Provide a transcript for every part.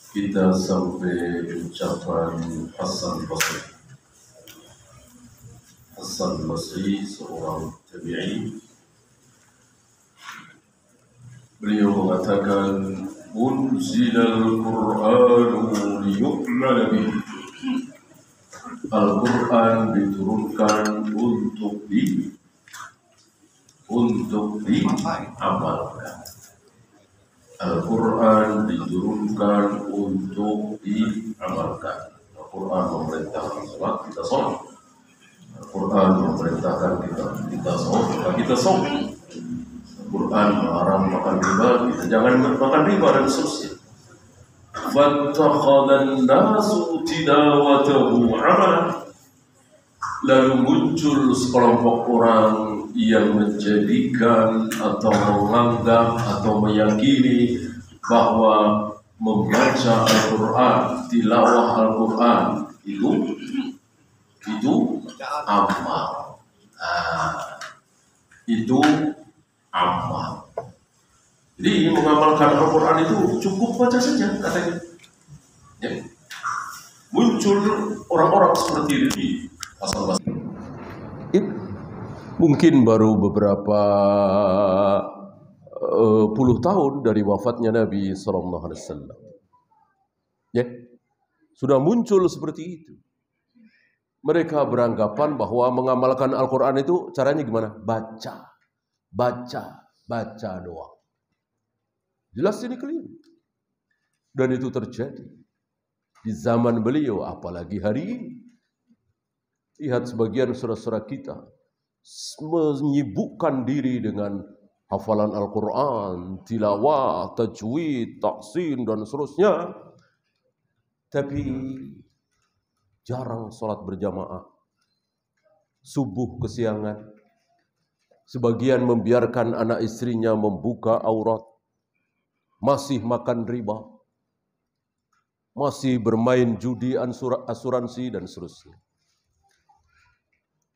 Kita sampai ucapan Hasan Basri. Hasan Basri seorang tabi'i. Beliau mengatakan, "Unzilal Qur'anu liyu'mala bihi." Al-Quran diturunkan untuk diamalkan. Al-Quran diturunkan untuk diamalkan. Al-Quran memerintahkan salat, kita salat. Al-Quran memerintahkan kita salat, kita salat. Al-Quran melarang makan riba, kita jangan makan riba, dan seterusnya. Fattakhadhan nasu tilawatahu amalan. Lalu muncul sekelompok orang yang menjadikan atau menganggap atau meyakini bahwa membaca Al-Quran, tilawah Al-Quran itu amal. Itu amal. Jadi mengamalkan Al-Quran itu cukup baca saja, katanya. Ya. Muncul orang-orang seperti ini. Mungkin baru beberapa puluh tahun dari wafatnya Nabi Sallallahu Alaihi Wasallam, ya, sudah muncul seperti itu. Mereka beranggapan bahwa mengamalkan Al-Quran itu caranya gimana? Baca doang. Jelas ini keliru. Dan itu terjadi di zaman beliau, apalagi hari ini. Lihat sebagian saudara-saudara kita menyibukkan diri dengan hafalan Al-Quran, tilawah, tajwid, tahsin, dan seterusnya. Tapi jarang sholat berjamaah. Subuh kesiangan. Sebagian membiarkan anak istrinya membuka aurat. Masih makan riba. Masih bermain judi, asuransi, dan seterusnya.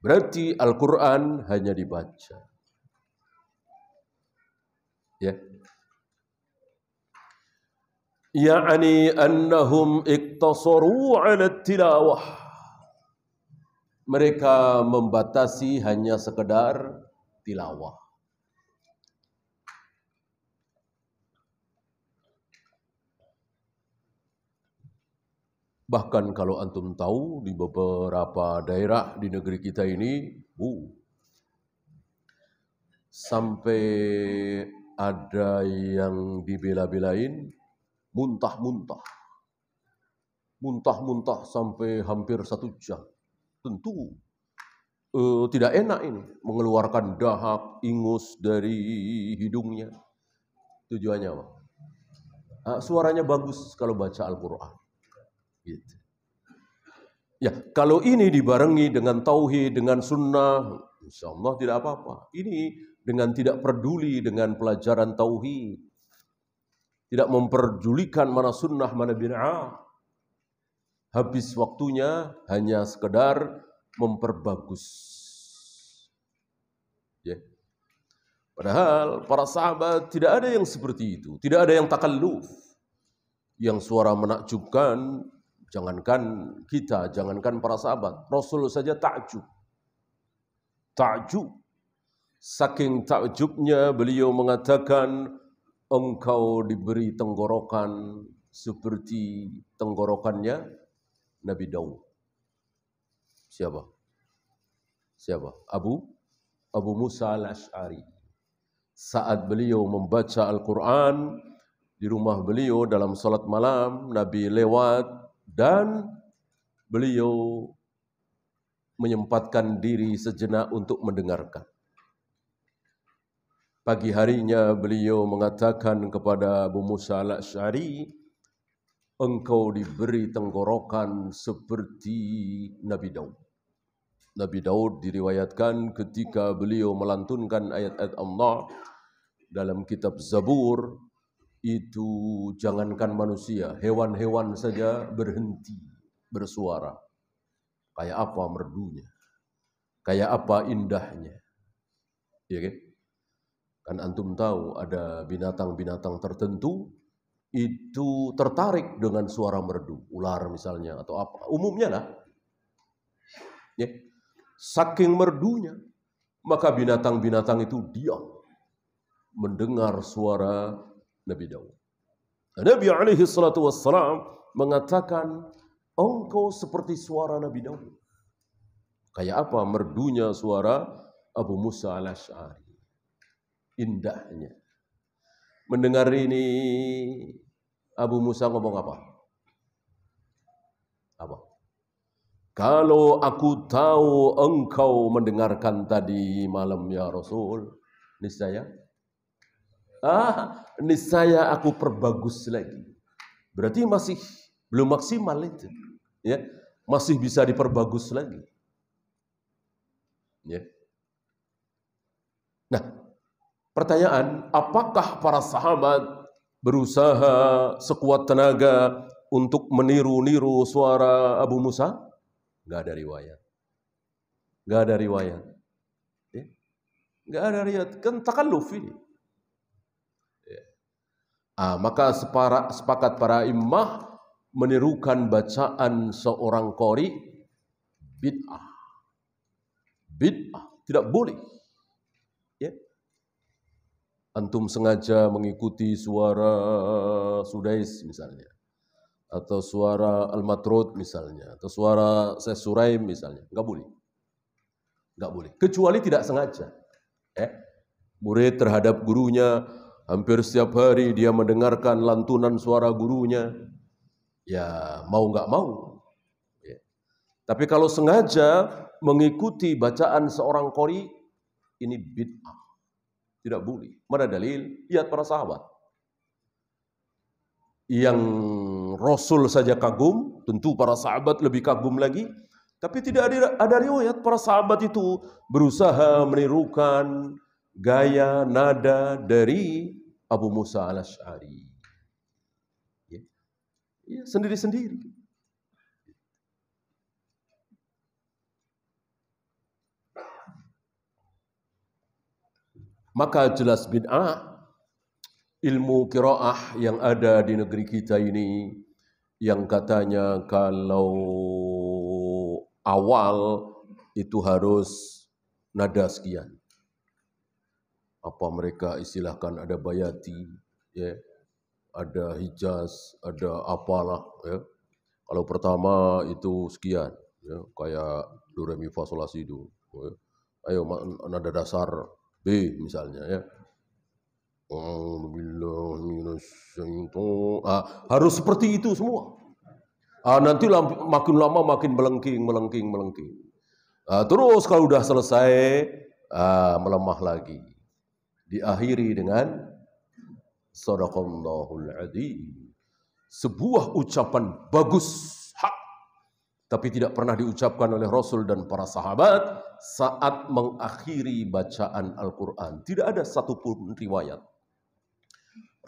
Berarti Al-Quran hanya dibaca. Ya. Ya'ni annahum iktasaru 'ala tilawah. Mereka membatasi hanya sekedar tilawah. Bahkan kalau antum tahu di beberapa daerah di negeri kita ini, sampai ada yang dibela-belain muntah-muntah sampai hampir 1 jam. Tentu tidak enak ini, mengeluarkan dahak, ingus dari hidungnya. Tujuannya apa? Suaranya bagus kalau baca Al-Quran. Gitu. Ya, kalau ini dibarengi dengan tauhid, dengan sunnah, insya Allah tidak apa-apa. Ini dengan tidak peduli dengan pelajaran tauhid, tidak memperdulikan mana sunnah, mana bid'ah. Habis waktunya hanya sekedar memperbagus. Ya. Padahal para sahabat tidak ada yang seperti itu, tidak ada yang takalluf, yang suara menakjubkan. Jangankan kita, jangankan para sahabat, Rasul saja takjub. Saking takjubnya beliau mengatakan, engkau diberi tenggorokan seperti tenggorokannya Nabi Daud. Siapa? Abu Musa al-Ash'ari. Saat beliau membaca Al-Quran, Di rumah beliau dalam salat malam, Nabi lewat dan beliau menyempatkan diri sejenak untuk mendengarkan. Pagi harinya beliau mengatakan kepada Abu Musa al-Asy'ari, engkau diberi tenggorokan seperti Nabi Daud. Nabi Daud diriwayatkan ketika beliau melantunkan ayat-ayat Allah dalam kitab Zabur, itu jangankan manusia, hewan-hewan saja berhenti bersuara. Kayak apa merdunya, kayak apa indahnya. Ya kan? Kan antum tahu ada binatang-binatang tertentu itu tertarik dengan suara merdu, ular misalnya atau apa, umumnya lah. Ya. Saking merdunya, maka binatang-binatang itu diam mendengar suara Nabi Daud. Nabi alaihi salatu wassalam mengatakan, engkau seperti suara Nabi Daud. Kayak apa merdunya suara Abu Musa al-Asy'ari. Indahnya. Mendengar ini, Abu Musa ngomong apa? Apa? Kalau aku tahu engkau mendengarkan tadi malam ya Rasul, niscaya aku perbagus lagi. Berarti masih belum maksimal itu. Ya, masih bisa diperbagus lagi. Ya. Nah, pertanyaan, apakah para sahabat berusaha sekuat tenaga untuk meniru-niru suara Abu Musa? Nggak ada riwayat. Nggak ada riwayat. Ya. Nggak ada riwayat. Kan takalluf ini. Maka sepakat para imam menirukan bacaan seorang qori bid'ah. Bid'ah, tidak boleh. Ya. Antum sengaja mengikuti suara Sudais misalnya, atau suara Al-Matrud misalnya, atau suara Syekh Suraim misalnya, enggak boleh. Enggak boleh, kecuali tidak sengaja. Murid terhadap gurunya, hampir setiap hari dia mendengarkan lantunan suara gurunya, ya mau nggak mau. Ya. Tapi kalau sengaja mengikuti bacaan seorang qori, ini bid'ah. Tidak boleh. Mana dalil? Lihat para sahabat. Yang Rasul saja kagum, tentu para sahabat lebih kagum lagi. Tapi tidak ada riwayat para sahabat itu berusaha menirukan gaya nada dari Abu Musa al-Asy'ari. Ya, sendiri-sendiri. Maka jelas bid'ah ilmu qiraah yang ada di negeri kita ini, yang katanya kalau awal itu harus nada sekian. Apa mereka istilahkan, ada bayati, ya, ada hijaz, ada apalah. Ya. Kalau pertama itu sekian, ya, kayak do re mi fa sol la si do. Ya. Ayo nada dasar B misalnya, ya. Harus seperti itu semua. Nanti makin lama makin melengking. Terus kalau udah selesai, melemah lagi. Diakhiri dengan Shadaqallahul Adzim. Sebuah ucapan bagus, hak, tapi tidak pernah diucapkan oleh Rasul dan para sahabat saat mengakhiri bacaan Al-Quran. Tidak ada satupun riwayat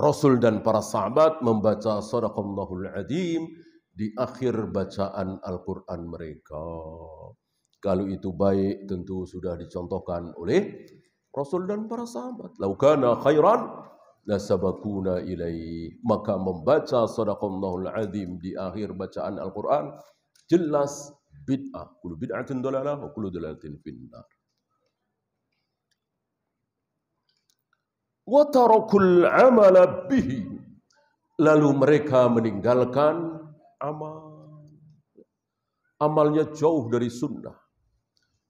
Rasul dan para sahabat membaca Shadaqallahul Adzim di akhir bacaan Al-Quran mereka. Kalau itu baik, tentu sudah dicontohkan oleh Rasul dan para sahabat. Lau kana khairan lasabakuna ilaih. Maka membaca Shadaqallahul Adzim di akhir bacaan Al-Quran jelas bid'ah. Kullu bid'atin dalalah wa kullu dalalatin finnar. Wa tarakul amala bihi. Lalu mereka meninggalkan amal. Amalnya jauh dari sunnah.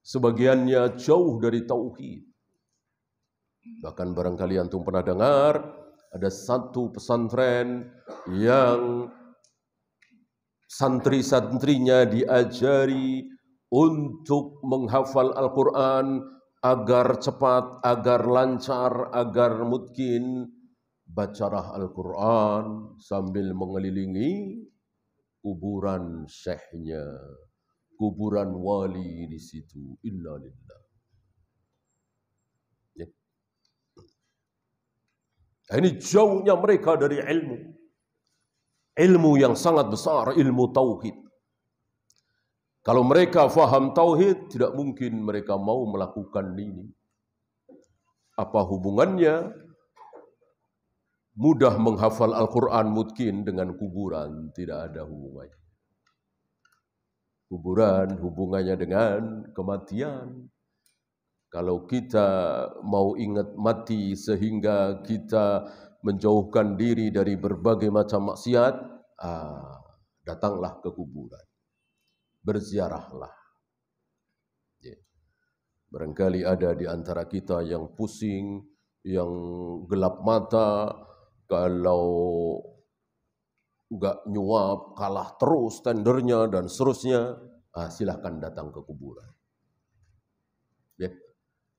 Sebagiannya jauh dari tauhid. Bahkan barangkali antum pernah dengar Ada satu pesantren yang santri-santrinya diajari untuk menghafal Al-Quran agar cepat, agar lancar, agar mungkin bacalah Al-Quran sambil mengelilingi kuburan syekhnya, kuburan wali di situ. Innalillah. Ya. Ini jauhnya mereka dari ilmu. Ilmu yang sangat besar, ilmu tauhid. Kalau mereka faham tauhid, tidak mungkin mereka mau melakukan ini. Apa hubungannya mudah menghafal Al-Quran mungkin dengan kuburan? Tidak ada hubungannya. Kuburan hubungannya dengan kematian. Kalau kita mau ingat mati sehingga kita menjauhkan diri dari berbagai macam maksiat, datanglah ke kuburan. Berziarahlah. Ya. Barangkali ada di antara kita yang pusing, yang gelap mata, kalau enggak nyuap, kalah terus tendernya dan seterusnya, silahkan datang ke kuburan. Ya.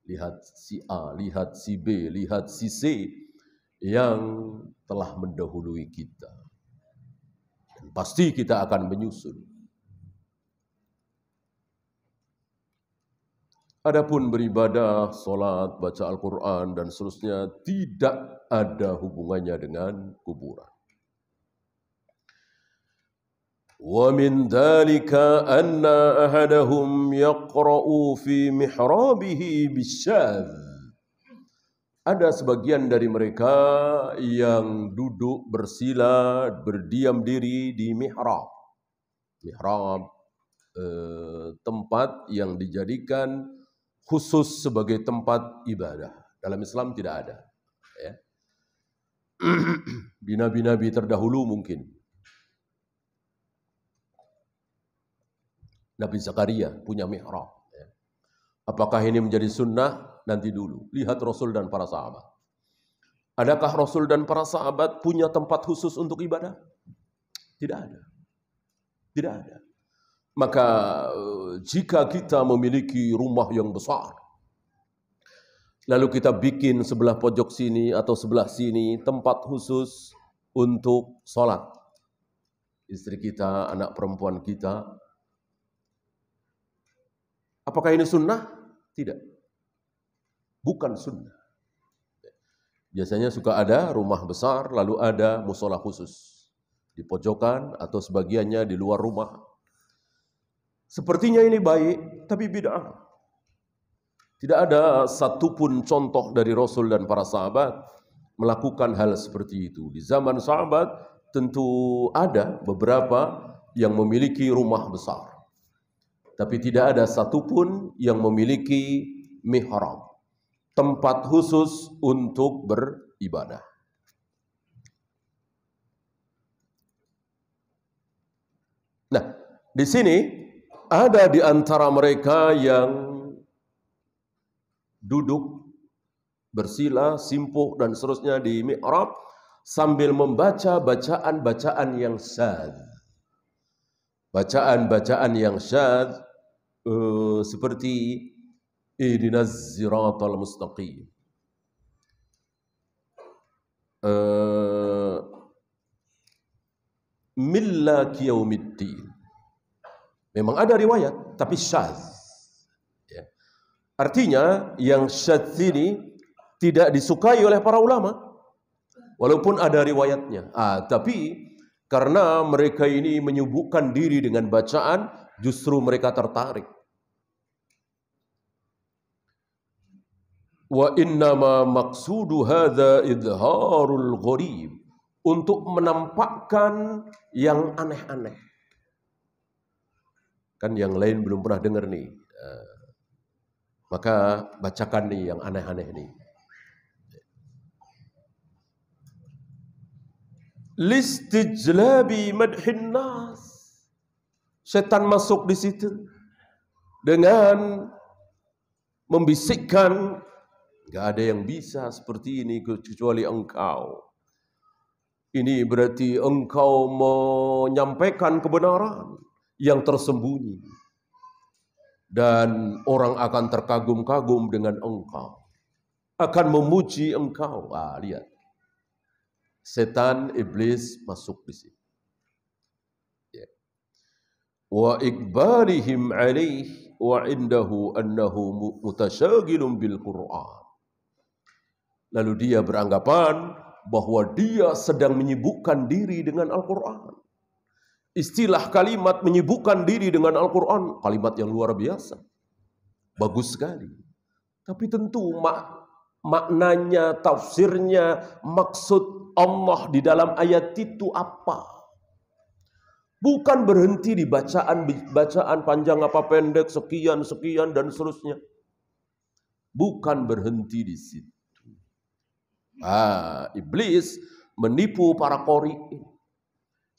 Lihat si A, lihat si B, lihat si C yang telah mendahului kita. Dan pasti kita akan menyusul. Adapun beribadah, solat, baca Al-Quran, dan seterusnya tidak ada hubungannya dengan kuburan. وَمِنْ ذَلِكَ أَنَّ أَحَدَهُمْ يَقْرَأُ فِي مِحْرَابِهِ بِالشَّاذِ. Ada sebagian dari mereka yang duduk bersila, berdiam diri di mihrab. Mihrab, tempat yang dijadikan khusus sebagai tempat ibadah. Dalam Islam tidak ada. Ya. Di nabi-nabi terdahulu mungkin. Nabi Zakaria punya mihrab. Ya. Apakah ini menjadi sunnah? Nanti dulu. Lihat Rasul dan para sahabat. Adakah Rasul dan para sahabat punya tempat khusus untuk ibadah? Tidak ada. Tidak ada. Maka jika kita memiliki rumah yang besar, lalu kita bikin sebelah pojok sini atau sebelah sini tempat khusus untuk sholat. Istri kita, anak perempuan kita. Apakah ini sunnah? Tidak. Bukan sunnah. Biasanya suka ada rumah besar, lalu ada musola khusus. Di pojokan atau sebagiannya di luar rumah. Sepertinya ini baik, tapi bid'ah. Tidak ada satupun contoh dari Rasul dan para sahabat melakukan hal seperti itu. Di zaman sahabat tentu ada beberapa yang memiliki rumah besar. Tapi tidak ada satupun yang memiliki mihrab. Tempat khusus untuk beribadah. Nah, di sini ada di antara mereka yang duduk, bersila, simpuh, dan seterusnya di mi'rab sambil membaca bacaan-bacaan yang syadz. Bacaan-bacaan yang syadz seperti Ihdinas siratal mustaqim. Millaki yaumiddin. Memang ada riwayat, tapi syadz. Ya. Artinya, yang syadz ini tidak disukai oleh para ulama. Walaupun ada riwayatnya. Tapi karena mereka ini menyibukkan diri dengan bacaan, justru mereka tertarik. Wa innama maqsudu hadza idharul gharib. Untuk menampakkan yang aneh-aneh. Kan yang lain belum pernah dengar nih. Maka bacakan nih yang aneh-aneh nih. Listijlabi madhin nas. Setan masuk di situ dengan membisikkan, enggak ada yang bisa seperti ini kecuali engkau. Ini berarti engkau menyampaikan kebenaran yang tersembunyi. Dan orang akan terkagum-kagum dengan engkau. Akan memuji engkau. Lihat. Setan, iblis masuk di sini. Ya. Wa ikbarihim alaih wa indahu annahu mutasyagilun bil Qur'an. Lalu dia beranggapan bahwa dia sedang menyibukkan diri dengan Al-Quran. Istilah kalimat menyibukkan diri dengan Al-Quran, kalimat yang luar biasa. Bagus sekali. Tapi tentu maknanya, tafsirnya, maksud Allah di dalam ayat itu apa? Bukan berhenti di bacaan panjang apa pendek, sekian, dan seterusnya. Bukan berhenti di situ. Iblis menipu para qori.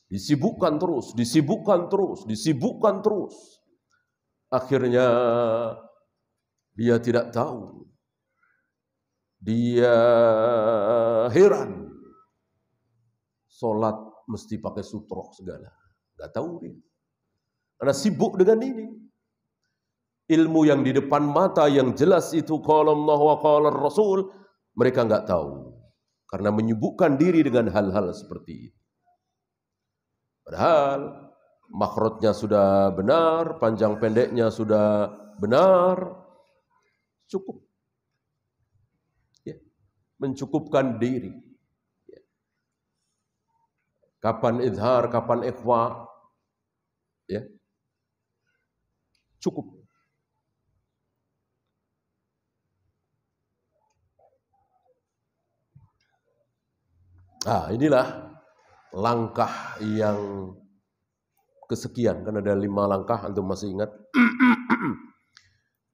Disibukkan terus. Akhirnya dia tidak tahu. Dia heran. Sholat mesti pakai sutroh segala. Gak tahu dia. Karena sibuk dengan ini. Ilmu yang di depan mata yang jelas itu qala Allah wa qala Rasul, mereka nggak tahu. Karena menyibukkan diri dengan hal-hal seperti itu. Padahal makhrajnya sudah benar, panjang pendeknya sudah benar, cukup. Ya. Mencukupkan diri. Ya. Kapan izhar, kapan ikhfa, ya. Cukup. Inilah langkah yang kesekian, kan ada 5 langkah, antum masih ingat?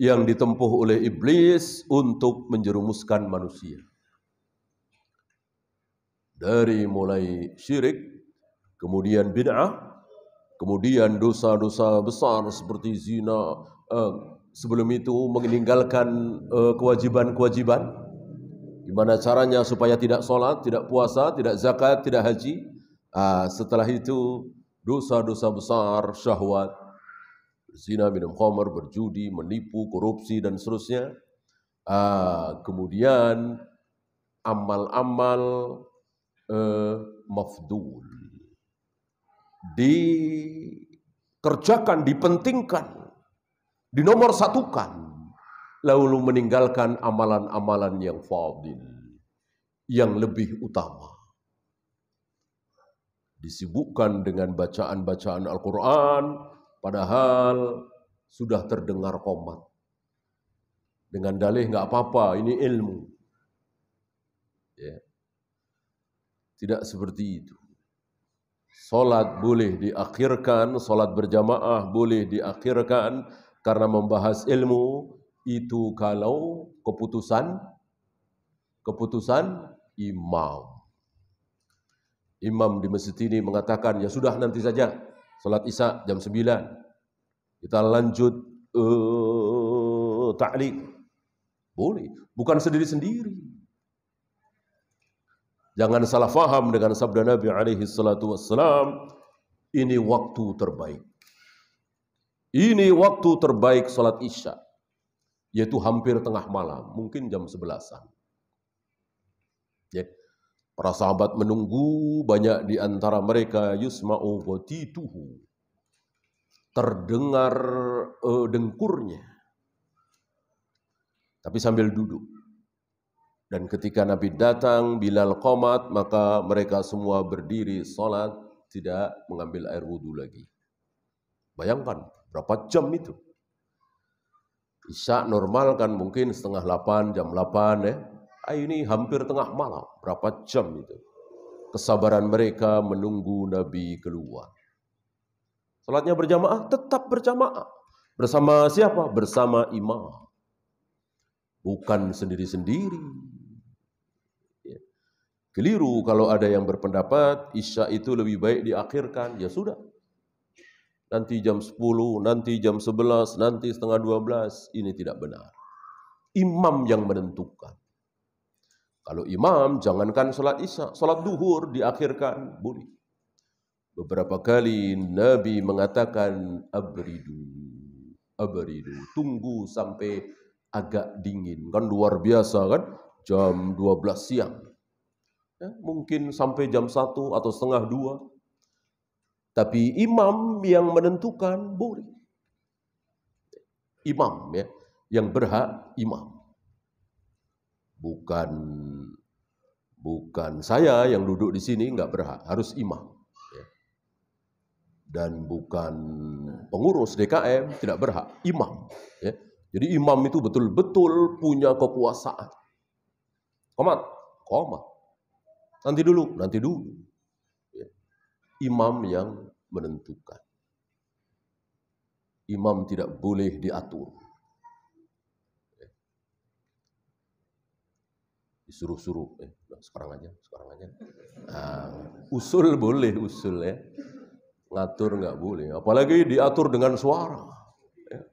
Yang ditempuh oleh iblis untuk menjerumuskan manusia. Dari mulai syirik, kemudian bid'ah, kemudian dosa-dosa besar seperti zina, sebelum itu meninggalkan kewajiban-kewajiban. Gimana caranya supaya tidak sholat, tidak puasa, tidak zakat, tidak haji. Setelah itu dosa-dosa besar, syahwat, zina, minum khamr, berjudi, menipu, korupsi, dan seterusnya. Kemudian amal-amal mafdul. Dikerjakan, dipentingkan, dinomorsatukan. Lalu meninggalkan amalan-amalan yang fadil, yang lebih utama. Disibukkan dengan bacaan-bacaan Al-Quran, padahal sudah terdengar qomat. Dengan dalih nggak apa-apa, ini ilmu. Ya. Tidak seperti itu. Salat boleh diakhirkan, salat berjamaah boleh diakhirkan karena membahas ilmu. Itu kalau keputusan imam. Imam di masjid ini mengatakan, ya sudah nanti saja salat Isya jam 9. Kita lanjut ta'liq. Boleh, bukan sendiri-sendiri. Jangan salah faham dengan sabda Nabi alaihi salatu wassalam, ini waktu terbaik. Ini waktu terbaik salat Isya. Yaitu hampir tengah malam, mungkin jam 11-an. Ya. Para sahabat menunggu, banyak di antara mereka yusma'u ghotituhu. Terdengar dengkurnya. Tapi sambil duduk. Dan ketika Nabi datang, Bilal qomat, maka mereka semua berdiri sholat, tidak mengambil air wudhu lagi. Bayangkan, berapa jam itu? Isya normal kan mungkin setengah 8, jam 8 ya. Ini hampir tengah malam, berapa jam itu. Kesabaran mereka menunggu Nabi keluar. Salatnya berjamaah, tetap berjamaah. Bersama siapa? Bersama imam. Bukan sendiri-sendiri. Ya. Keliru kalau ada yang berpendapat Isya itu lebih baik diakhirkan. Ya sudah. Nanti jam 10, nanti jam 11, nanti setengah 12. Ini tidak benar. Imam yang menentukan. Kalau imam, jangankan sholat isya, sholat duhur diakhirkan, boleh. Beberapa kali Nabi mengatakan, abridu, tunggu sampai agak dingin. Kan luar biasa kan, jam 12 siang. Ya, mungkin sampai jam 1 atau setengah 2. Tapi imam yang menentukan boleh. Imam ya, yang berhak imam. Bukan saya yang duduk di sini nggak berhak, harus imam. Ya. Dan bukan pengurus DKM tidak berhak, imam. Ya. Jadi imam itu betul-betul punya kekuasaan. Komat. Nanti dulu. Ya. Imam yang menentukan. Imam tidak boleh diatur. Disuruh-suruh, sekarang aja. Usul boleh, ya. Ngatur nggak boleh. Apalagi diatur dengan suara. Ya.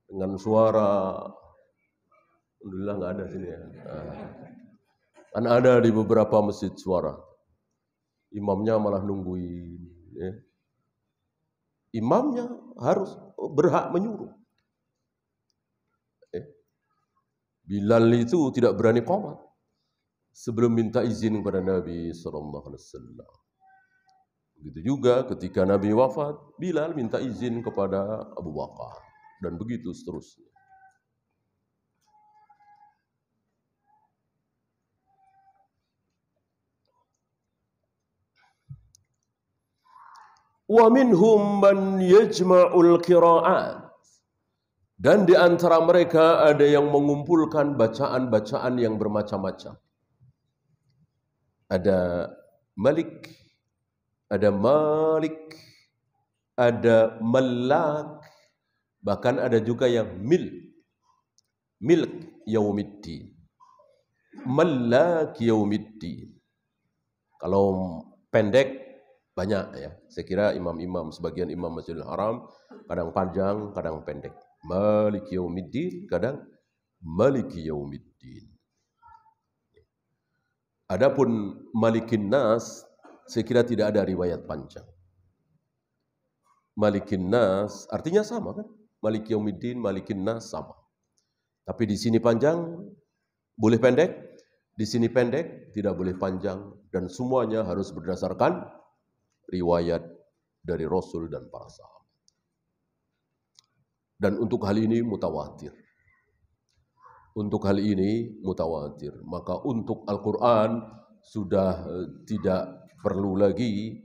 Dengan suara, alhamdulillah nggak ada sini ya. Kan ada di beberapa masjid suara. Imamnya malah nungguin. Ya. Imamnya harus berhak menyuruh. Bilal itu tidak berani qomat sebelum minta izin kepada Nabi SAW. Begitu juga ketika Nabi wafat, Bilal minta izin kepada Abu Bakar. Dan begitu seterusnya. Wa minhum man yajma'ul qira'at. Dan di antara mereka ada yang mengumpulkan bacaan-bacaan yang bermacam-macam. Ada Malik, ada Malik, ada Malak, bahkan ada juga yang Milk Yaumiddin, Malak Yaumiddin. Kalau pendek banyak ya. Saya kira imam-imam, sebagian imam Masjidil Haram kadang panjang, kadang pendek. Maliki Yaumiddin, kadang Maliki Yaumiddin. Adapun Malikin Nas, saya kira tidak ada riwayat panjang. Malikin Nas artinya sama kan? Maliki Yaumiddin, Malikin Nas sama. Tapi di sini panjang, boleh pendek. Di sini pendek, tidak boleh panjang. Dan semuanya harus berdasarkan riwayat dari Rasul dan para sahabat. Dan untuk hal ini mutawatir. Maka untuk Al-Quran sudah tidak perlu lagi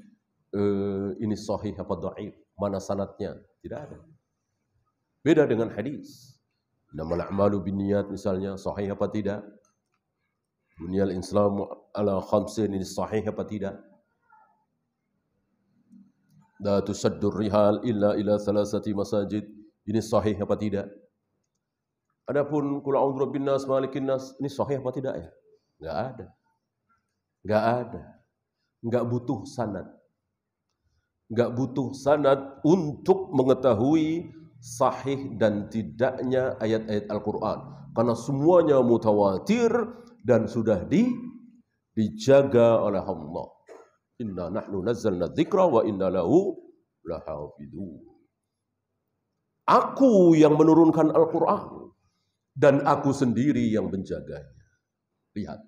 ini sahih apa dhaif, mana sanadnya, tidak ada. Beda dengan hadis. Innamal a'malu binniyat misalnya, sahih apa tidak? Bunyal Islam ala khamsin, ini sahih apa tidak? La tusaddur rihal illa ila thalathati masajid. Ini sahih apa tidak? Adapun qul a'udzu birabbin nas malikin nas, ini sahih apa tidak ya? Enggak ada. Enggak butuh sanad. Enggak butuh sanad untuk mengetahui sahih dan tidaknya ayat-ayat Al-Qur'an. Karena semuanya mutawatir dan sudah dijaga oleh Allah. Inna nahnu nazzalna dzikra wa inna lahu lahafidun. Aku yang menurunkan Al-Quran dan aku sendiri yang menjaganya. Lihat,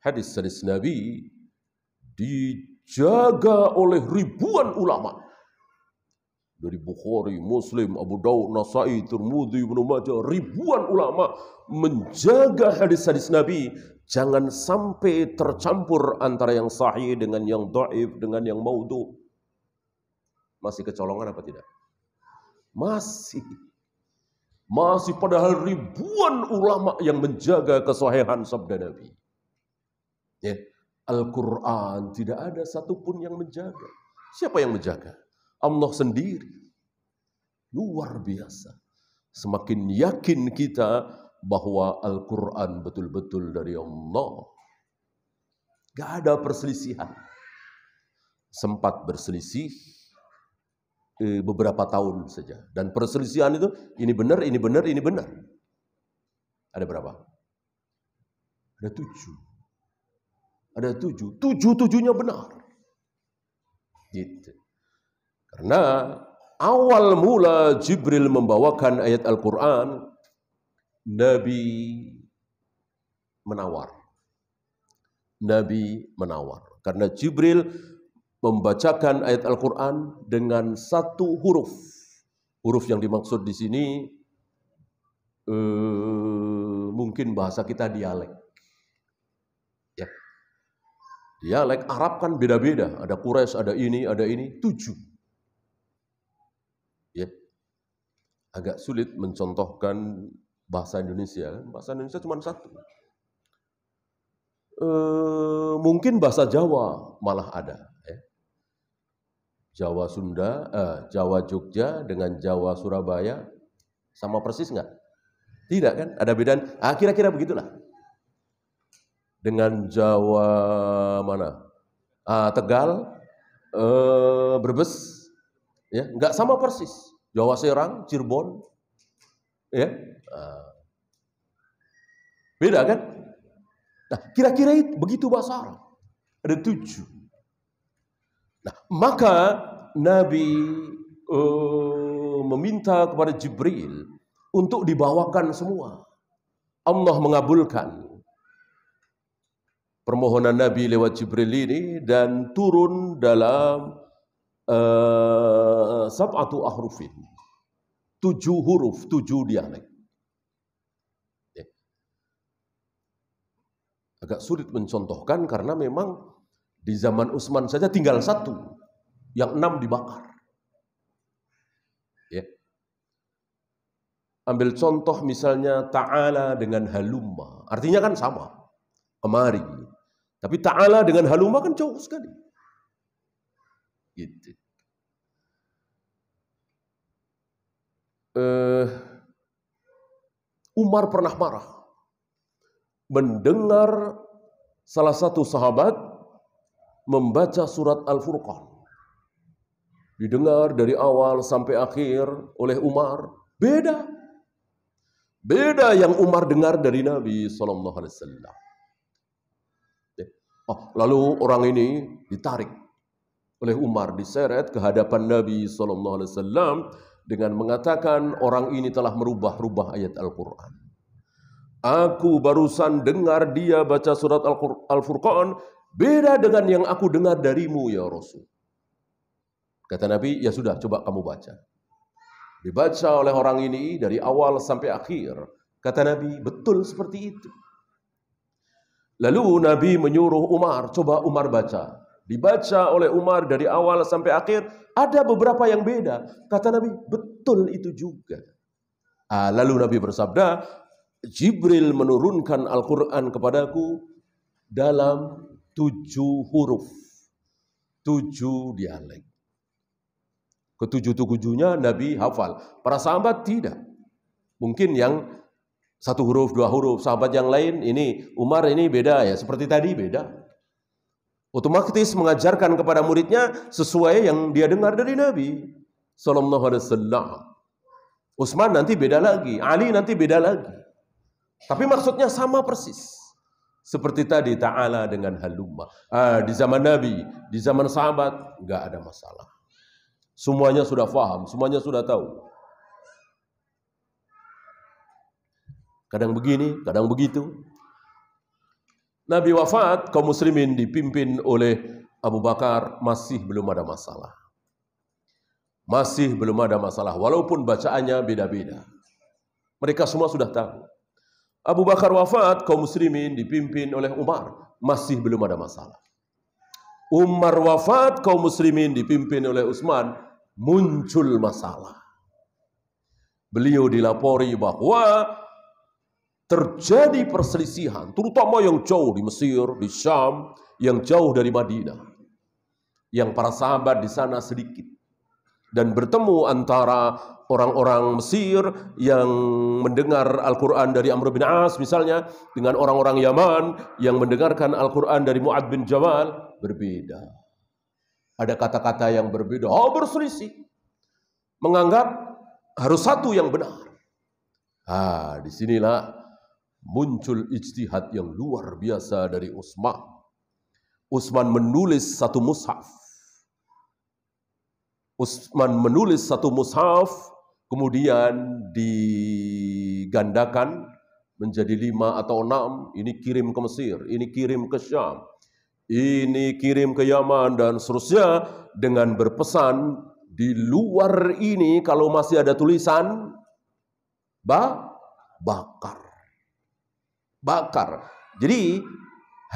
hadis-hadis Nabi dijaga oleh ribuan ulama. Dari Bukhari, Muslim, Abu Daud, Nasai, Tirmidzi, Ibnu Majah, ribuan ulama menjaga hadis-hadis Nabi. Jangan sampai tercampur antara yang sahih dengan yang dhaif, dengan yang maudhu. Masih kecolongan apa tidak? Masih padahal ribuan ulama yang menjaga kesahihan sabda Nabi. Ya, Al-Quran tidak ada satupun yang menjaga. Siapa yang menjaga? Allah sendiri. Luar biasa. Semakin yakin kita bahwa Al-Quran betul-betul dari Allah. Gak ada perselisihan. Sempat berselisih beberapa tahun saja. Dan perselisihan itu, ini benar. Ada berapa? Ada 7. Ada 7. 7-7-nya benar. Gitu. Karena awal mula Jibril membawakan ayat Al-Quran, Nabi menawar. Nabi menawar. Karena Jibril membacakan ayat Al-Quran dengan 1 huruf. Huruf yang dimaksud di sini mungkin bahasa kita dialek. Ya. Dialek Arab kan beda-beda. Ada Quraisy, ada ini, 7. Ya. Agak sulit mencontohkan bahasa Indonesia. Bahasa Indonesia cuma 1. Mungkin bahasa Jawa malah ada. Ya. Jawa Sunda, Jawa Jogja dengan Jawa Surabaya sama persis nggak? Tidak kan? Ada bedaan. Kira-kira begitulah. Dengan Jawa mana? Tegal, Brebes, ya nggak sama persis. Jawa Serang, Cirebon, ya beda kan? Nah, kira-kira itu begitu bahasa Arab. Ada 7. Nah, maka Nabi meminta kepada Jibril untuk dibawakan semua. Allah mengabulkan permohonan Nabi lewat Jibril ini dan turun dalam 7 ahrufin. 7 huruf, 7 dialek. Ya. Agak sulit mencontohkan karena memang di zaman Utsman saja tinggal 1, yang 6 dibakar. Ya. Ambil contoh misalnya ta'ala dengan halumma. Artinya kan sama. Kemari. Tapi ta'ala dengan halumma kan jauh sekali. Gitu. Umar pernah marah mendengar salah satu sahabat membaca surat Al-Furqan. Didengar dari awal sampai akhir oleh Umar. Beda. Beda yang Umar dengar dari Nabi SAW. Lalu orang ini ditarik oleh Umar, diseret ke hadapan Nabi SAW dengan mengatakan orang ini telah merubah-rubah ayat Al-Quran. Aku barusan dengar dia baca surat Al-Furqan beda dengan yang aku dengar darimu ya Rasul. Kata Nabi, ya sudah coba kamu baca. Dibaca oleh orang ini dari awal sampai akhir. Kata Nabi, betul seperti itu. Lalu Nabi menyuruh Umar, coba Umar baca. Dibaca oleh Umar dari awal sampai akhir, ada beberapa yang beda. Kata Nabi, betul itu juga. Lalu Nabi bersabda, Jibril menurunkan Al-Quran kepadaku dalam 7 huruf, 7 dialek. Ke-7-7-nya Nabi hafal. Para sahabat tidak. Mungkin yang 1 huruf, 2 huruf. Sahabat yang lain, ini Umar ini beda ya. Seperti tadi beda. Otomatis mengajarkan kepada muridnya sesuai yang dia dengar dari Nabi sallallahu alaihi wasallam. Utsman nanti beda lagi, Ali nanti beda lagi. Tapi maksudnya sama persis. Seperti tadi ta'ala dengan halumma. Di zaman Nabi, di zaman sahabat enggak ada masalah. Semuanya sudah paham, semuanya sudah tahu. Kadang begini, kadang begitu. Nabi wafat, kaum muslimin dipimpin oleh Abu Bakar, masih belum ada masalah. Masih belum ada masalah, walaupun bacaannya beda-beda. Mereka semua sudah tahu. Abu Bakar wafat, kaum muslimin dipimpin oleh Umar, masih belum ada masalah. Umar wafat, kaum muslimin dipimpin oleh Utsman, muncul masalah. Beliau dilapori bahwa terjadi perselisihan, terutama yang jauh di Mesir, di Syam, yang jauh dari Madinah. Yang para sahabat di sana sedikit. Dan bertemu antara orang-orang Mesir yang mendengar Al-Quran dari Amr bin As misalnya, dengan orang-orang Yaman yang mendengarkan Al-Quran dari Mu'ad bin Jabal, berbeda. Ada kata-kata yang berbeda, berselisih. Menganggap harus satu yang benar. Disinilah muncul ijtihad yang luar biasa dari Utsman. Utsman menulis satu mushaf. Kemudian digandakan menjadi 5 atau 6. Ini kirim ke Mesir, ini kirim ke Syam, ini kirim ke Yaman, dan seterusnya, dengan berpesan di luar ini kalau masih ada tulisan, bakar. Jadi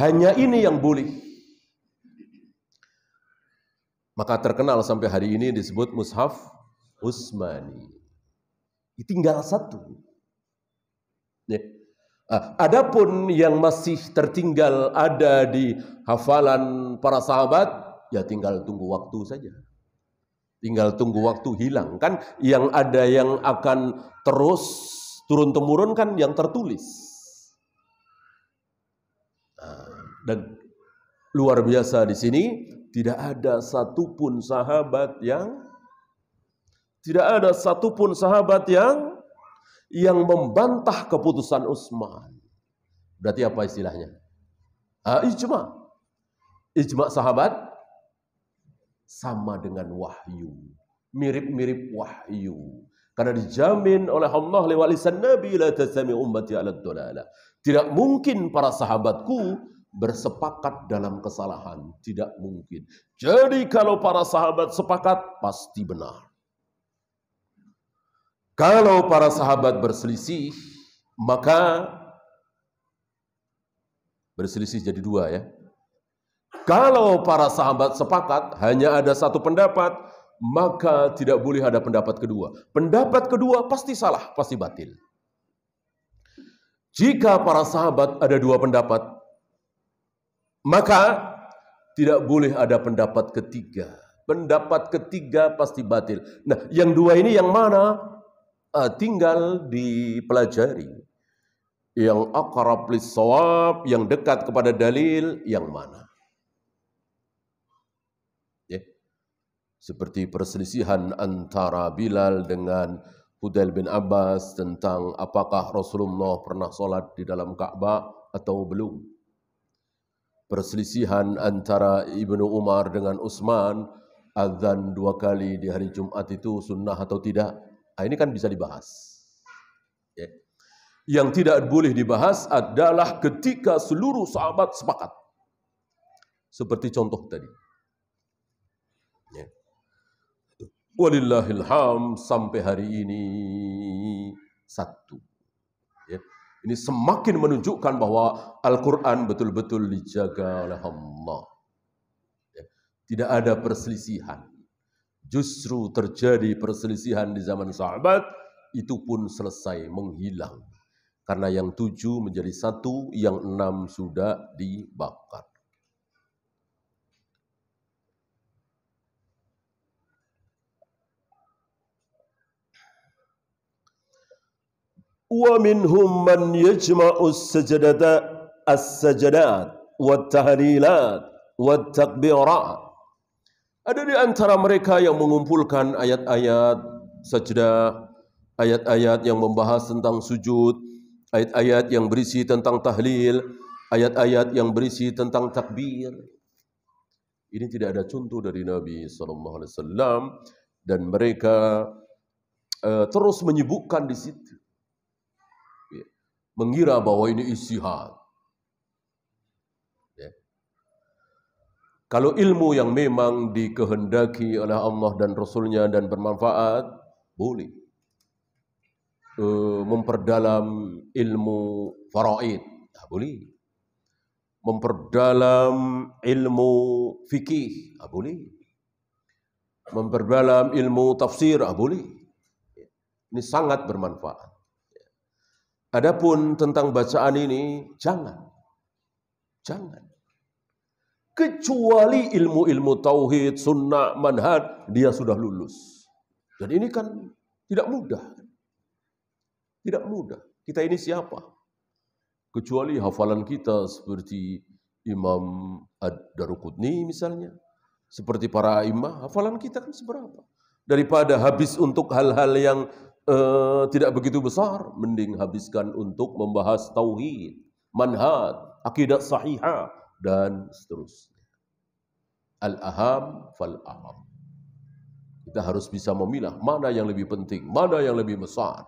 hanya ini yang boleh. Maka terkenal sampai hari ini disebut Mushaf Utsmani. Tinggal satu. Ya. Adapun yang masih tertinggal ada di hafalan para sahabat, ya tinggal tunggu waktu saja. Tinggal tunggu waktu hilang. Kan yang ada yang akan terus turun-temurun kan yang tertulis. Dan luar biasa di sini, tidak ada satupun sahabat yang membantah keputusan Utsman. Berarti apa istilahnya? Ijma sahabat sama dengan wahyu, mirip-mirip wahyu. Karena dijamin oleh Allah lewat lisan Nabi, la tasami ummati ala dhalalah. Tidak mungkin para sahabatku bersepakat dalam kesalahan, tidak mungkin. Jadi kalau para sahabat sepakat, pasti benar. Kalau para sahabat berselisih, maka berselisih jadi 2 ya. Kalau para sahabat sepakat, hanya ada satu pendapat, maka tidak boleh ada pendapat kedua. Pendapat kedua pasti salah, pasti batil. Jika para sahabat ada 2 pendapat, maka tidak boleh ada pendapat ketiga. Pendapat ketiga pasti batil. Nah, yang 2 ini yang mana? Tinggal dipelajari. Yang aqrab lis-shawab, yang dekat kepada dalil, yang mana? Ya. Seperti perselisihan antara Bilal dengan Fudail bin Abbas tentang apakah Rasulullah pernah sholat di dalam Ka'bah atau belum. Perselisihan antara Ibnu Umar dengan Utsman, azan 2 kali di hari Jumat itu sunnah atau tidak. Ini kan bisa dibahas. Ya. Yang tidak boleh dibahas adalah ketika seluruh sahabat sepakat. Seperti contoh tadi. Ya. Walillahil hamd, sampai hari ini satu. Ya. Ini semakin menunjukkan bahwa Al-Quran betul-betul dijaga oleh Allah. Ya. Tidak ada perselisihan. Justru terjadi perselisihan di zaman sahabat, itu pun selesai, menghilang. Karena yang 7 menjadi 1, yang 6 sudah dibakar. Wa minhum man yajma'u as-sajadat wat-tahlilat wat-takbirat. Ada di antara mereka yang mengumpulkan ayat-ayat sajdah, ayat-ayat yang membahas tentang sujud, ayat-ayat yang berisi tentang tahlil, ayat-ayat yang berisi tentang takbir. Ini tidak ada contoh dari Nabi SAW, dan mereka terus menyibukkan di situ. Mengira bahwa ini ijtihad. Ya. Kalau ilmu yang memang dikehendaki oleh Allah dan Rasulnya dan bermanfaat, boleh. Memperdalam ilmu faraid, boleh. Memperdalam ilmu fikih, boleh. Memperdalam ilmu tafsir, boleh. Ini sangat bermanfaat. Adapun tentang bacaan ini, jangan. Kecuali ilmu-ilmu tauhid, sunnah, manhaj, dia sudah lulus. Dan ini kan tidak mudah. Tidak mudah. Kita ini siapa? Kecuali hafalan kita seperti Imam Ad-Daruqutni misalnya. Seperti para imam, hafalan kita kan seberapa? Daripada habis untuk hal-hal yang tidak begitu besar, mending habiskan untuk membahas tauhid, manhaj, akidah sahihah, dan seterusnya. Al-aham fal-aham. Kita harus bisa memilah mana yang lebih penting, mana yang lebih besar.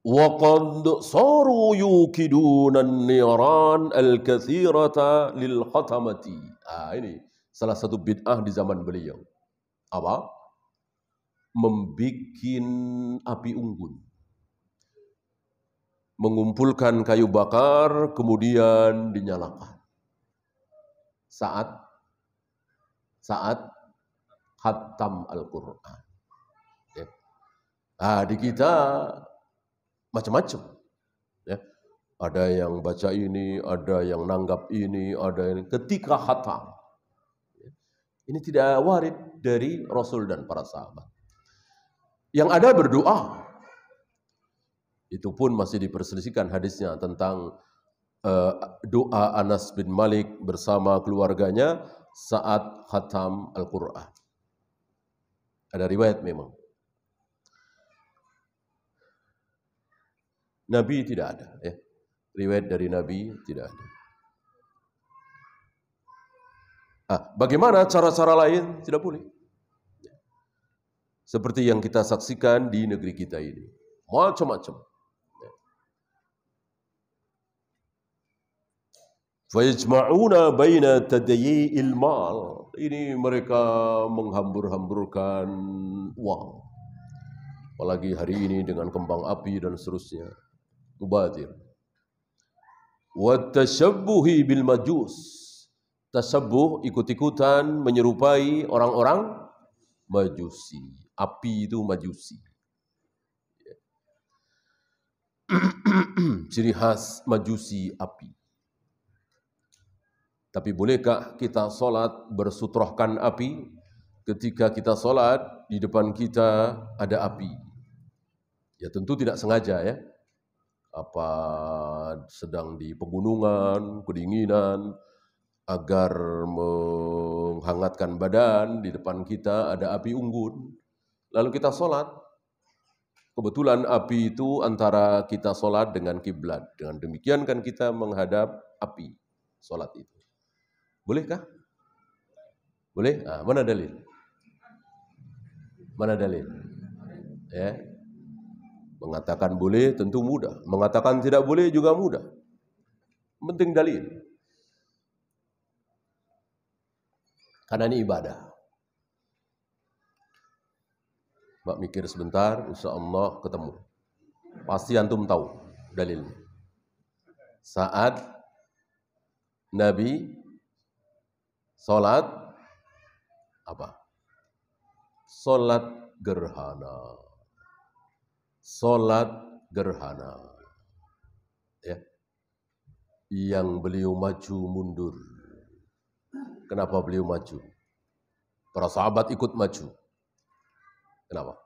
وَقَدْ صَارُوا يُوْكِدُونَ النِّيرَانَ الْكَثِيرَةَ لِلْخَتَمَةِ. Ini salah satu bid'ah di zaman beliau. Apa? Membikin api unggun. Mengumpulkan kayu bakar, kemudian dinyalakan. Saat khatam Al-Quran. Ya. Di kita macam-macam. Ya. Ada yang baca ini, ada yang nanggap ini, ada yang ketika khatam. Ya. Ini tidak warid dari Rasul dan para sahabat. Yang ada berdoa. Itu pun masih diperselisihkan hadisnya tentang doa Anas bin Malik bersama keluarganya saat khatam Al-Quran. Ada riwayat memang. Nabi tidak ada. Ya. Riwayat dari Nabi tidak ada. Bagaimana cara-cara lain? Tidak boleh. Seperti yang kita saksikan di negeri kita ini. Macam-macam. Fayajma'una baina tadayyi'il mal. Ini mereka menghambur-hamburkan uang. Apalagi hari ini dengan kembang api dan seterusnya. Mubadir. Wa tashabbuhi bil majus. Tasabbuh, ikut-ikutan menyerupai orang-orang Majusi. Api itu Majusi. Ciri khas Majusi api. Tapi bolehkah kita solat bersutrohkan api? Ketika kita solat, di depan kita ada api. Ya tentu tidak sengaja ya. Apa sedang di pegunungan, kedinginan, agar menghangatkan badan, di depan kita ada api unggun. Lalu kita solat. Kebetulan api itu antara kita solat dengan kiblat. Dengan demikian kan kita menghadap api solat itu. Bolehkah? Boleh? Mana dalil? Mana dalil? Ya. Mengatakan boleh tentu mudah. Mengatakan tidak boleh juga mudah. Penting dalil. Karena ini ibadah. Mbak mikir sebentar, insya Allah ketemu. Pasti antum tahu dalilnya. Saat Nabi sholat apa? Sholat gerhana. Sholat gerhana. Ya. Yang beliau maju mundur. Kenapa beliau maju? Para sahabat ikut maju. Kenapa?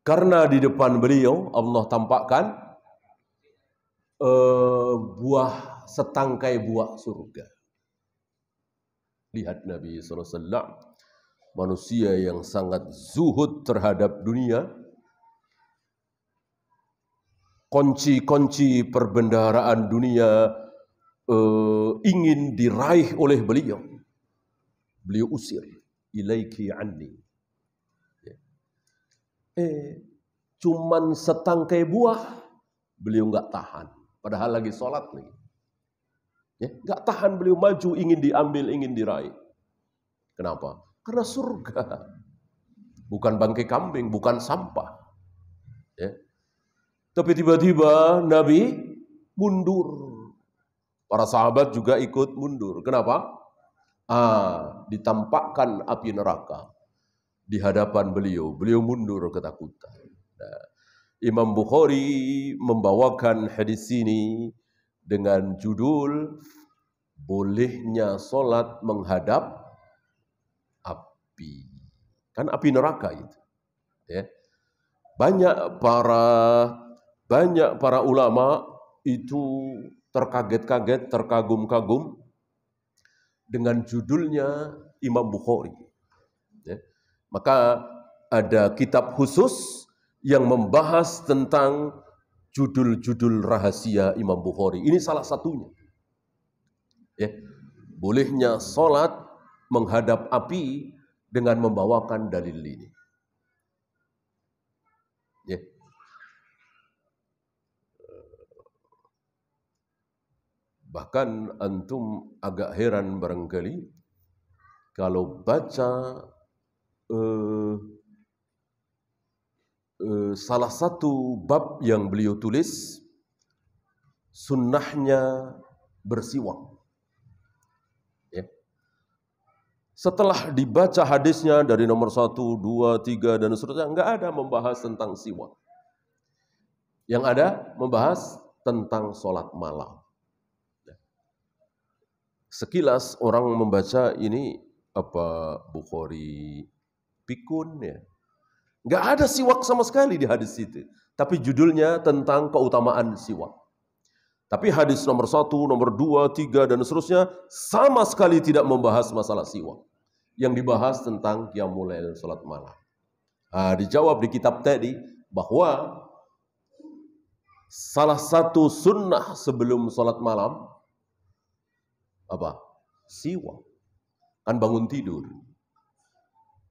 Karena di depan beliau Allah tampakkan setangkai buah surga. Lihat Nabi SAW, manusia yang sangat zuhud terhadap dunia, kunci-kunci perbendaharaan dunia ingin diraih oleh beliau. Beliau usir, ilaiki anni. Cuman setangkai buah, beliau nggak tahan. Padahal lagi sholat lagi. Ya, nggak tahan beliau maju, ingin diambil, ingin diraih. Kenapa? Karena surga. Bukan bangkai kambing, bukan sampah. Ya. Tapi tiba-tiba Nabi mundur. Para sahabat juga ikut mundur. Kenapa? Ditampakkan api neraka di hadapan beliau. Beliau mundur ketakutan. Nah, Imam Bukhari membawakan hadis ini dengan judul bolehnya solat menghadap api. Kan api neraka itu. Ya. Banyak para ulama itu terkaget-kaget, terkagum-kagum dengan judulnya Imam Bukhari. Maka ada kitab khusus yang membahas tentang judul-judul rahasia Imam Bukhari. Ini salah satunya. Ya, bolehnya sholat menghadap api dengan membawakan dalil ini. Ya. Bahkan antum agak heran barangkali kalau baca salah satu bab yang beliau tulis, sunnahnya bersiwak. Ya. Setelah dibaca hadisnya dari nomor 1, 2, 3 dan seterusnya, enggak ada membahas tentang siwak. Yang ada membahas tentang sholat malam. Sekilas orang membaca ini apa Bukhari pikun ya. Enggak ada siwak sama sekali di hadis itu. Tapi judulnya tentang keutamaan siwak. Tapi hadis nomor 1, nomor 2, 3 dan seterusnya sama sekali tidak membahas masalah siwak. Yang dibahas tentang qiyamul lail, salat malam. Dijawab di kitab tadi bahwa salah satu sunnah sebelum salat malam apa? Siwak. Kan bangun tidur.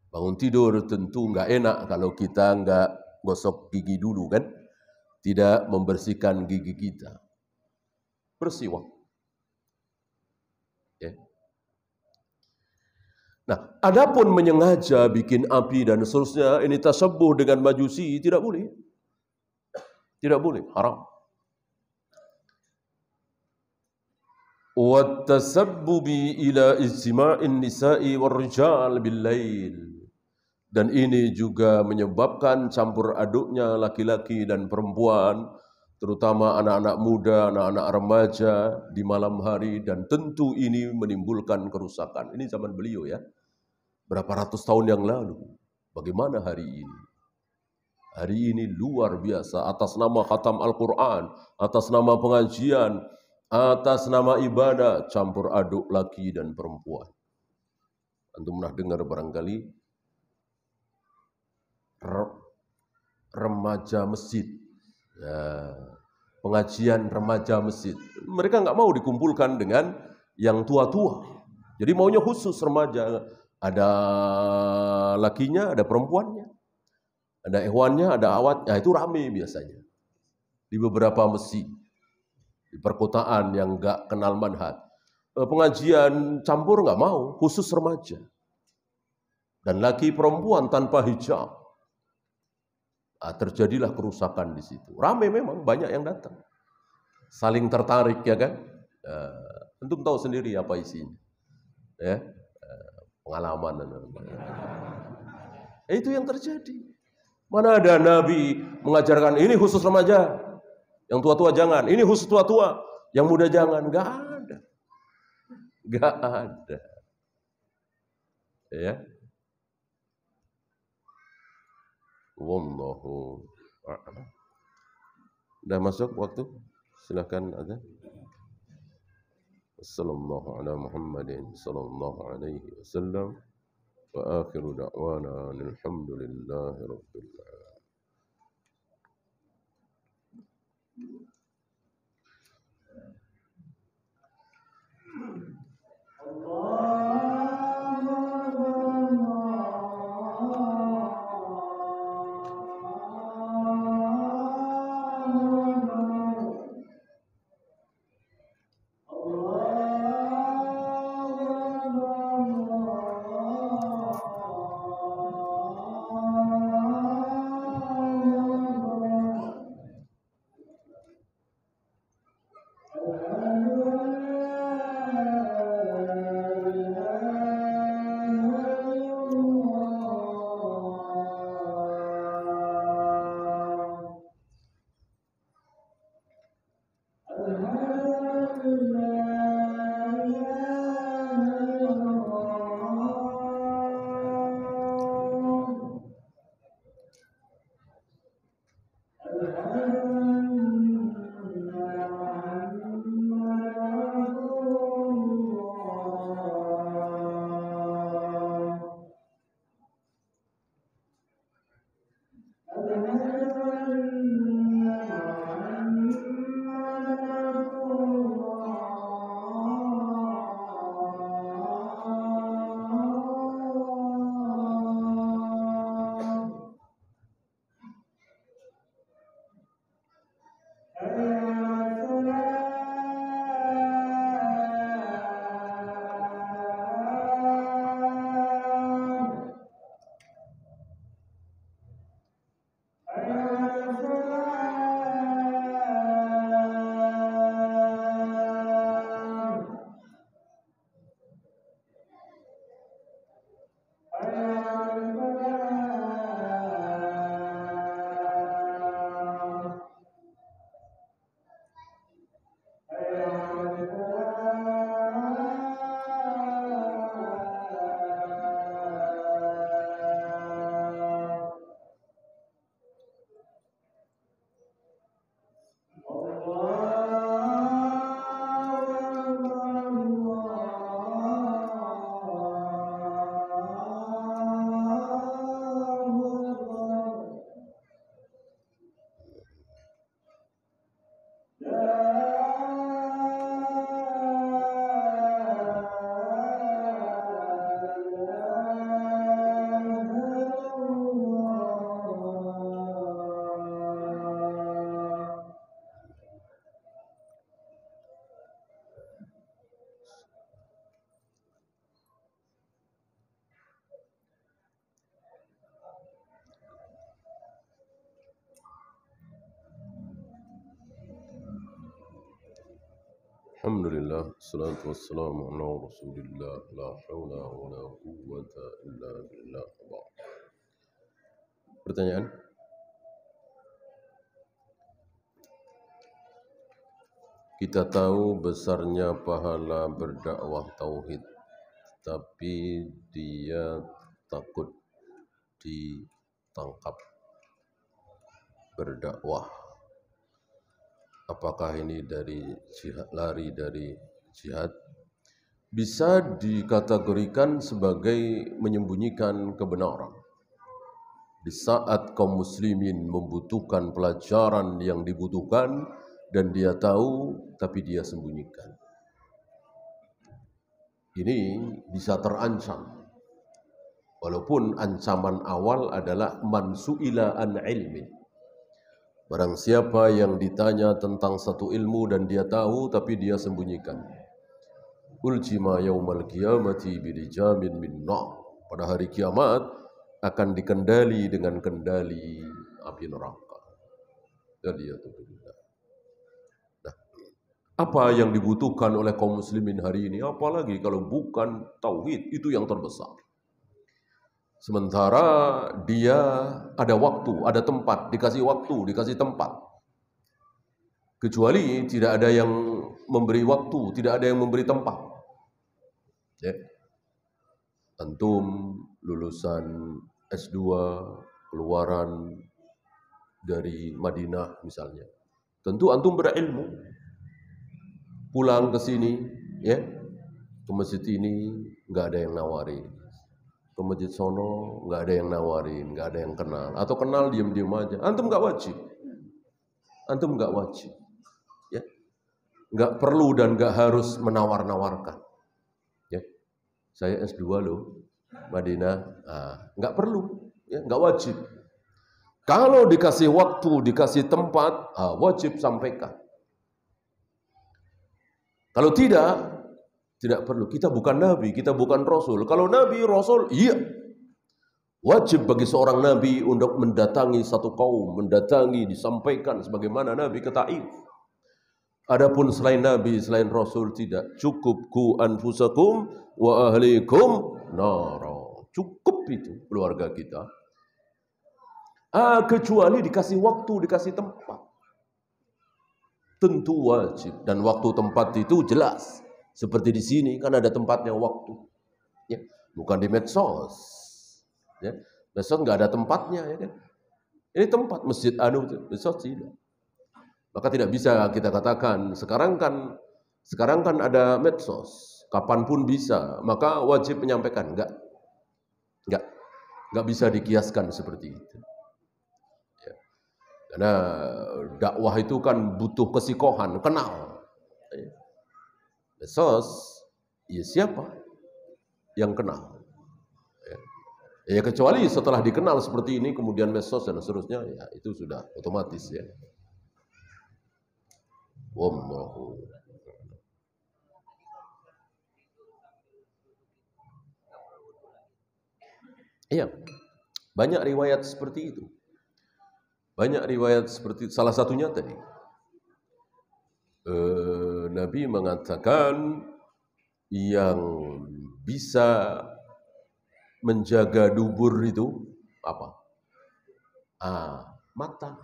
Bangun tidur tentu nggak enak kalau kita nggak gosok gigi dulu kan, tidak membersihkan gigi kita. Bersiwak. Ya. Nah, adapun menyengaja bikin api dan seterusnya, ini tasabbuh dengan majusi tidak boleh. Tidak boleh, haram. Wa tasabbubi ila ijtima'in nisa'i war rijal bil lail. Dan ini juga menyebabkan campur aduknya laki-laki dan perempuan, terutama anak-anak muda, anak-anak remaja di malam hari, dan tentu ini menimbulkan kerusakan. Ini zaman beliau ya, berapa ratus tahun yang lalu. Bagaimana hari ini? Hari ini luar biasa, atas nama khatam Al-Quran, atas nama pengajian, atas nama ibadah, campur aduk laki dan perempuan. Antum pernah dengar barangkali remaja masjid, ya, pengajian remaja masjid. Mereka nggak mau dikumpulkan dengan yang tua-tua. Jadi maunya khusus remaja. Ada lakinya, ada perempuannya, ada ikhwannya, ada awatnya. Itu rame biasanya di beberapa masjid di perkotaan yang nggak kenal manhaj. Pengajian campur nggak mau, khusus remaja dan laki perempuan tanpa hijab. Terjadilah kerusakan di situ. Ramai memang, banyak yang datang. Saling tertarik ya kan. Antum tahu sendiri apa isinya. Ya, pengalaman. Itu yang terjadi. Mana ada Nabi mengajarkan ini khusus remaja, yang tua-tua jangan. Ini khusus tua-tua, yang muda jangan. Enggak ada. Enggak ada. Ya. Wallahu a'lam. Sudah masuk waktu? Silakan azan. Sallallahu ala Muhammadin sallallahu alaihi wasallam wa akhiru da'wana alhamdulillahi rabbil alamin. Alhamdulillah, salatu wassalamu ala rasulillah, la hawla wa la quwwata illa billah. Pertanyaan? Kita tahu besarnya pahala berdakwah tauhid, tapi dia takut ditangkap berdakwah. Apakah ini dari jihad, lari dari jihad? Bisa dikategorikan sebagai menyembunyikan kebenaran. Di saat kaum muslimin membutuhkan pelajaran yang dibutuhkan dan dia tahu tapi dia sembunyikan. Ini bisa terancam. Walaupun ancaman awal adalah man su'ila an ilmin. Barang siapa yang ditanya tentang satu ilmu dan dia tahu tapi dia sembunyikan. Uljima yaumal qiyamati bilijamin min nar. Pada hari kiamat akan dikendali dengan kendali api neraka. Jadi nah, apa yang dibutuhkan oleh kaum muslimin hari ini? Apalagi kalau bukan tauhid, itu yang terbesar. Sementara dia ada waktu, ada tempat, dikasih waktu, dikasih tempat. Kecuali tidak ada yang memberi waktu, tidak ada yang memberi tempat. Ya. Antum lulusan S2, keluaran dari Madinah misalnya. Tentu antum berilmu. Pulang ke sini, ya, ke masjid ini nggak ada yang nawarin. Ke masjid sono nggak ada yang nawarin, nggak ada yang kenal, atau kenal diam-diam aja. Antum nggak wajib, antum nggak wajib, ya, nggak perlu dan nggak harus menawar-nawarkan. Ya, saya S2 loh, Madinah, nggak perlu, ya, nggak wajib. Kalau dikasih waktu, dikasih tempat, wajib sampaikan. Kalau tidak perlu. Kita bukan nabi, kita bukan rasul. Kalau nabi, rasul, iya. Wajib bagi seorang nabi untuk mendatangi satu kaum, mendatangi, disampaikan sebagaimana nabi ke Taif. Adapun selain nabi, selain rasul tidak. Cukup ku anfusakum wa ahlikum nara. Cukup itu keluarga kita. Kecuali dikasih waktu, dikasih tempat. Tentu wajib. Dan waktu tempat itu jelas. Seperti di sini kan ada tempatnya waktu, ya, bukan di medsos, ya, medsos nggak ada tempatnya, ya kan? Ini tempat masjid medsos tidak. Maka tidak bisa kita katakan sekarang kan ada medsos, kapanpun bisa, maka wajib menyampaikan, nggak bisa dikiaskan seperti itu. Ya. Karena dakwah itu kan butuh kesikohan, kenal. Ya. Medsos, ya siapa yang kenal? Ya kecuali setelah dikenal seperti ini, kemudian medsos dan seterusnya, ya itu sudah otomatis, ya. Wallahu. Iya, banyak riwayat seperti itu. Banyak riwayat seperti salah satunya tadi. Nabi mengatakan yang bisa menjaga dubur itu apa? Mata.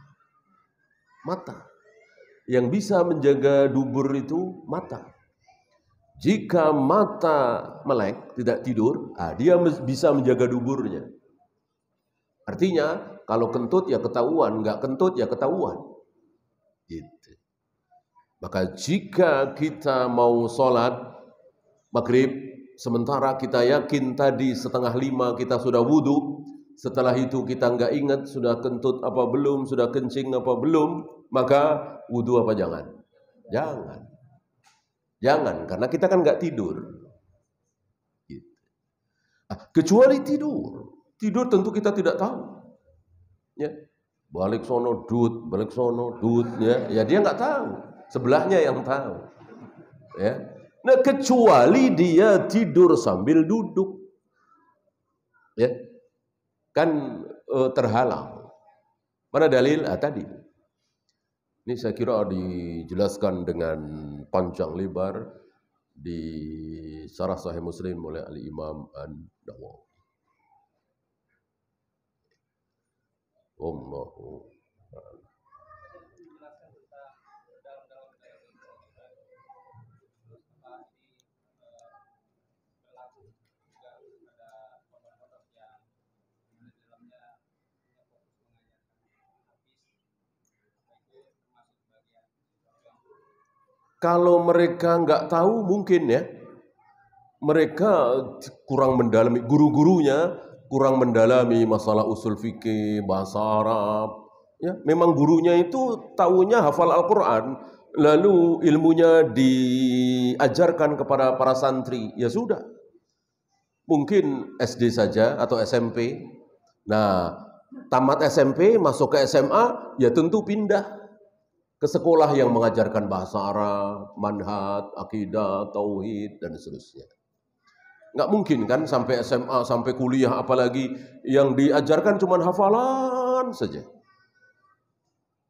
Mata. Yang bisa menjaga dubur itu mata. Jika mata melek, tidak tidur, dia bisa menjaga duburnya. Artinya, kalau kentut ya ketahuan, nggak kentut ya ketahuan. Gitu. Maka jika kita mau sholat maghrib, sementara kita yakin tadi 4:30 kita sudah wudhu, setelah itu kita nggak ingat sudah kentut apa belum, sudah kencing apa belum, maka wudhu apa jangan? Jangan. Jangan, karena kita kan nggak tidur. Gitu. Kecuali tidur. Tidur tentu kita tidak tahu. Ya. Balik sono dut, balik sono dut, ya dia nggak tahu. Sebelahnya yang tahu. Ya. Nah, kecuali dia tidur sambil duduk. Ya. Kan terhalang. Mana dalil? Tadi. Ini saya kira dijelaskan dengan panjang lebar di Syarah Sahih Muslim oleh Al-Imam An-Nawawi. Allahu a'lam. Kalau mereka nggak tahu mungkin ya, mereka kurang mendalami, guru-gurunya kurang mendalami masalah usul fikih, bahasa Arab. Ya, memang gurunya itu tahunya hafal Al-Quran, lalu ilmunya diajarkan kepada para santri, ya sudah. Mungkin SD saja atau SMP. Nah, tamat SMP, masuk ke SMA, ya tentu pindah ke sekolah yang mengajarkan bahasa Arab, manhaj, akidah, tauhid, dan seterusnya. Nggak mungkin kan sampai SMA, sampai kuliah, apalagi yang diajarkan cuma hafalan saja.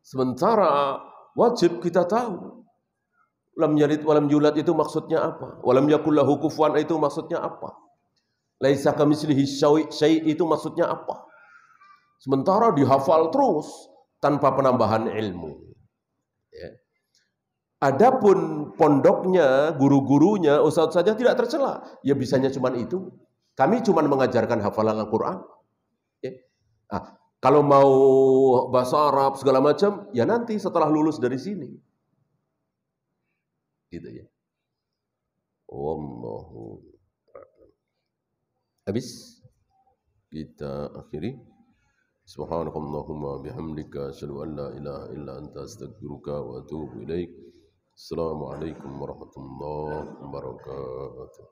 Sementara wajib kita tahu. Lam yalid walam yulad itu maksudnya apa? Walam yakul lahu kufuwan itu maksudnya apa? Laisa kamitslihi syai' itu maksudnya apa? Sementara dihafal terus tanpa penambahan ilmu. Ya. Adapun pondoknya, guru-gurunya, ustadz saja tidak tercela. Ya bisanya cuma itu. Kami cuma mengajarkan hafalan Al-Quran. Ya. Kalau mau bahasa Arab segala macam, ya nanti setelah lulus dari sini. Gitu ya. Wallahu. Habis kita akhiri. Subhanakallahumma bihamdika asyhadu an la ilaha illa anta astaghfiruka wa atubu ilaik. Assalamualaikum warahmatullahi wabarakatuh.